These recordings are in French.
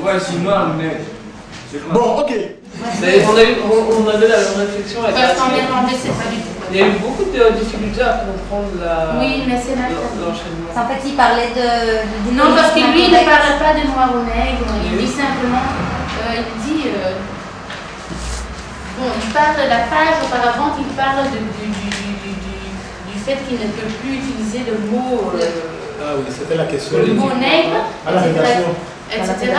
Ouais, chinois, mais. Bon, ok. Mais on avait la même réflexion avec parce qu'en néerlandais, c'est pas du tout. Il y a eu beaucoup de difficultés à comprendre Oui, mais c'est l'enchaînement. En fait, il parlait de... Non, parce que lui, il ne parle pas de noir ou nègre. Il dit simplement... il dit... bon, il parle de la page auparavant, il parle du fait qu'il ne peut plus utiliser le mot... Ah oui, c'était la question. Le mot nègre, à la rédaction. etc.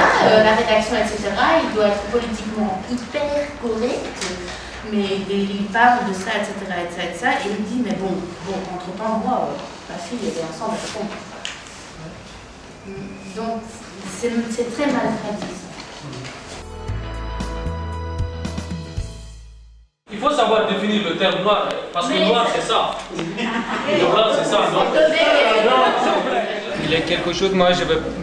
La rédaction, etc. Il doit être politiquement hyper correct, mais il parle de ça, etc. Et il dit, mais bon, entre-temps, moi, ma fille, elle est ensemble, elle comprend. Donc, c'est très mal traduit. Il faut savoir définir le terme noir, parce que noir c'est ça. Le blanc c'est ça, non? Il y a quelque chose, moi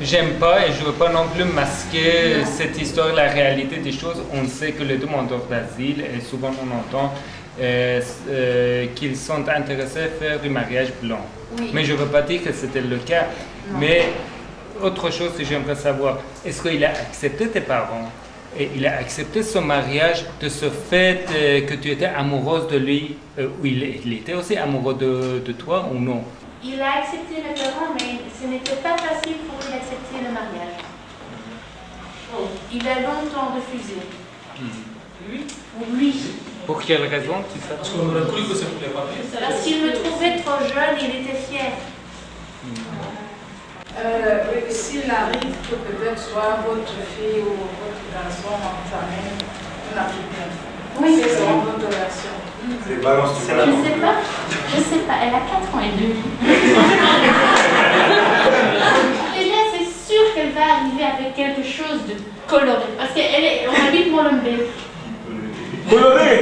j'aime pas et je veux pas non plus masquer cette histoire, la réalité des choses. On sait que les demandeurs d'asile, et souvent on entend qu'ils sont intéressés à faire du mariage blanc. Oui. Mais je veux pas dire que c'était le cas. Non. Mais autre chose que j'aimerais savoir, est-ce qu'il a accepté tes parents? Et il a accepté son mariage de ce fait que tu étais amoureuse de lui, ou il était aussi amoureux de toi ou non? Il a accepté mes parents, mais ce n'était pas facile pour lui d'accepter le mariage. Il a longtemps refusé. Lui? Lui. Pour quelle raison, tu sais? Parce qu'on aurait cru que c'est pour les papiers. Parce qu'il me trouvait trop jeune, il était fier. S'il arrive que peut-être soit votre fille ou votre garçon entamé une africaine, Oui. c'est votre relation. C'est balance, tu vas Je sais pas, elle a 4 ans et demi. Et là, c'est sûr qu'elle va arriver avec quelque chose de coloré. Parce qu'on habite Molenbeek. coloré.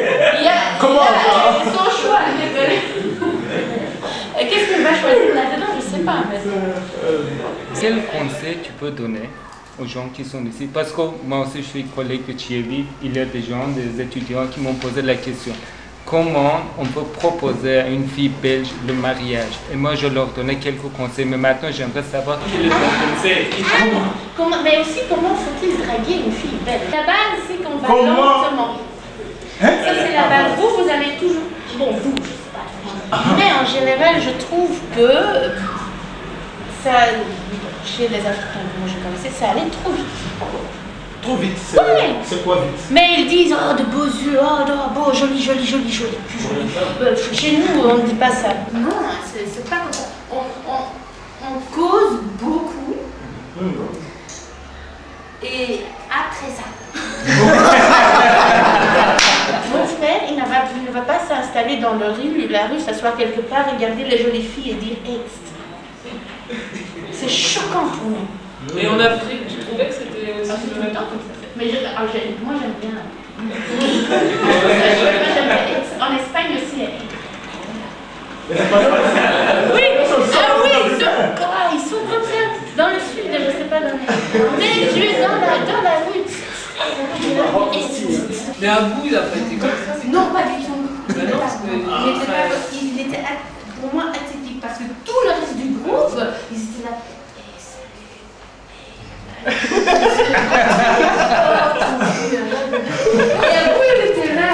Comment ça? Son choix. Et qu'est-ce qu'elle va choisir là-dedans? Je sais pas. Mais... Quel conseil tu peux donner aux gens qui sont ici? Parce que moi aussi je suis collègue de Thierry, il y a des gens, des étudiants qui m'ont posé la question. Comment on peut proposer à une fille belge le mariage? Et moi je leur donnais quelques conseils, mais maintenant j'aimerais savoir quels sont les conseils. Mais aussi, comment faut-il draguer une fille belle? La base, c'est qu'on va Comment? lentement. Ça, c'est la base. Vous allez toujours... Bon, vous, je sais pas. Mais en général, je trouve que ça, chez les Africains que moi je connaissais, ça allait trop vite. Trop vite, Ouais. c'est quoi vite? Mais ils disent, oh, de beaux yeux, oh, beau, joli, joli, joli, joli. Chez nous, on ne dit pas ça. Non, c'est pas comme ça. On cause beaucoup. Et après ça. Mon frère, il ne va pas s'installer dans la rue, s'asseoir quelque part, regarder les jolies filles et dire ex. C'est choquant pour nous. Et en Afrique, tu trouvais que c'était aussi Tout le le temps comme ça. Mais moi j'aime bien. En Espagne aussi. Oui, ils sont comme ça. Dans le sud, je sais pas dans les... Mais je vais dans la rue. Mais à bout, il a pas été comme ça. Non, pas du tout. Mais non, parce que- Il était pour moi atypique parce que tout le reste du groupe, ils étaient là. Et à bout, il était là.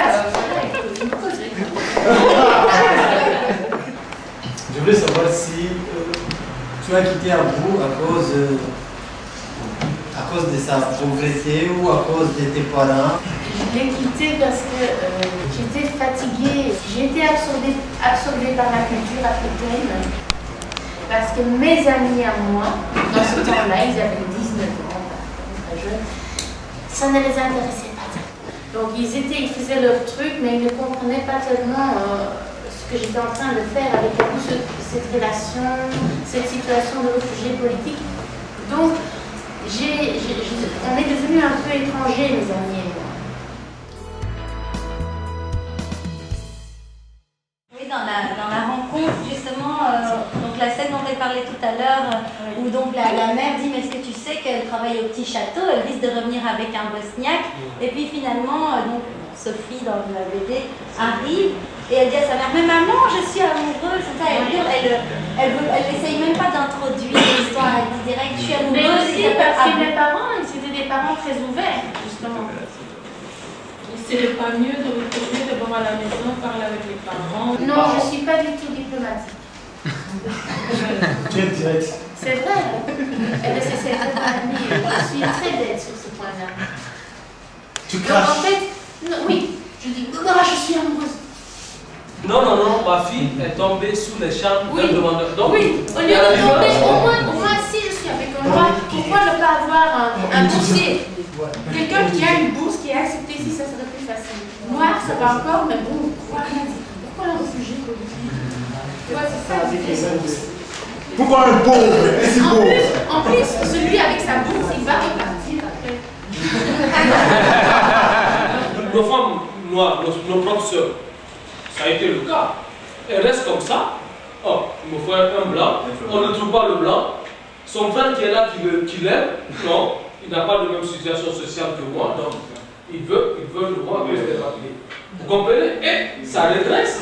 Je voulais savoir si tu as quitté Hambourg à cause de sa pauvreté ou à cause de tes parents. Je l'ai quitté parce que j'étais fatiguée. J'ai été absorbée par la culture africaine. Parce que mes amis à moi, dans ce temps-là, ils avaient 19 ans, très jeunes, ça ne les intéressait pas. Donc ils faisaient leur truc, mais ils ne comprenaient pas tellement ce que j'étais en train de faire avec cette relation, cette situation de réfugié politique. Donc on est devenus un peu étrangers, mes amis et moi. Oui, dans la rencontre, justement, donc la scène dont j'ai parlé tout à l'heure, où donc la mère dit, mais est-ce que tu sais qu'elle travaille au petit château, elle risque de revenir avec un bosniaque, et puis finalement, donc, Sophie, dans la BD, arrive, et elle dit à sa mère, mais maman, je suis amoureuse, c'est ça, elle essaye même pas d'introduire l'histoire, elle dit direct, je suis amoureuse. Mais aussi parce que mes parents, ils étaient des des parents très ouverts, justement. C'est pas mieux de retourner d'abord à la maison, parler avec les parents? Non, je ne suis pas du tout diplomatique. Tu es direct. C'est vrai. C'est je suis très bête sur ce point-là. Tu Donc craches. en fait, non, oui, je dis, non, je suis amoureuse. Non, non, non, ma fille est tombée sous les charmes d'un demandeur. Donc, Oui, au lieu de tomber, au moins si je suis avec un noir, pourquoi ne pas avoir un boursier? Quelqu'un qui a une bourse qui est acceptée ici, ça serait plus facile. Noir, ça va encore, mais bon, pourquoi le réfugié? Tu vois, c'est ça, c'est bourse. Pourquoi un pauvre? C'est pauvre. En plus, celui avec sa bourse, il va repartir après. nos femmes noires, nos propres sœurs, ça a été le cas. Elles restent comme ça. Oh, il me faut un blanc. On ne trouve pas le blanc. Son frère qui est là, qui l'aime, non, il n'a pas de même situation sociale que moi. Donc, il veut le voir avec les papiers. Vous comprenez? Et ça redresse.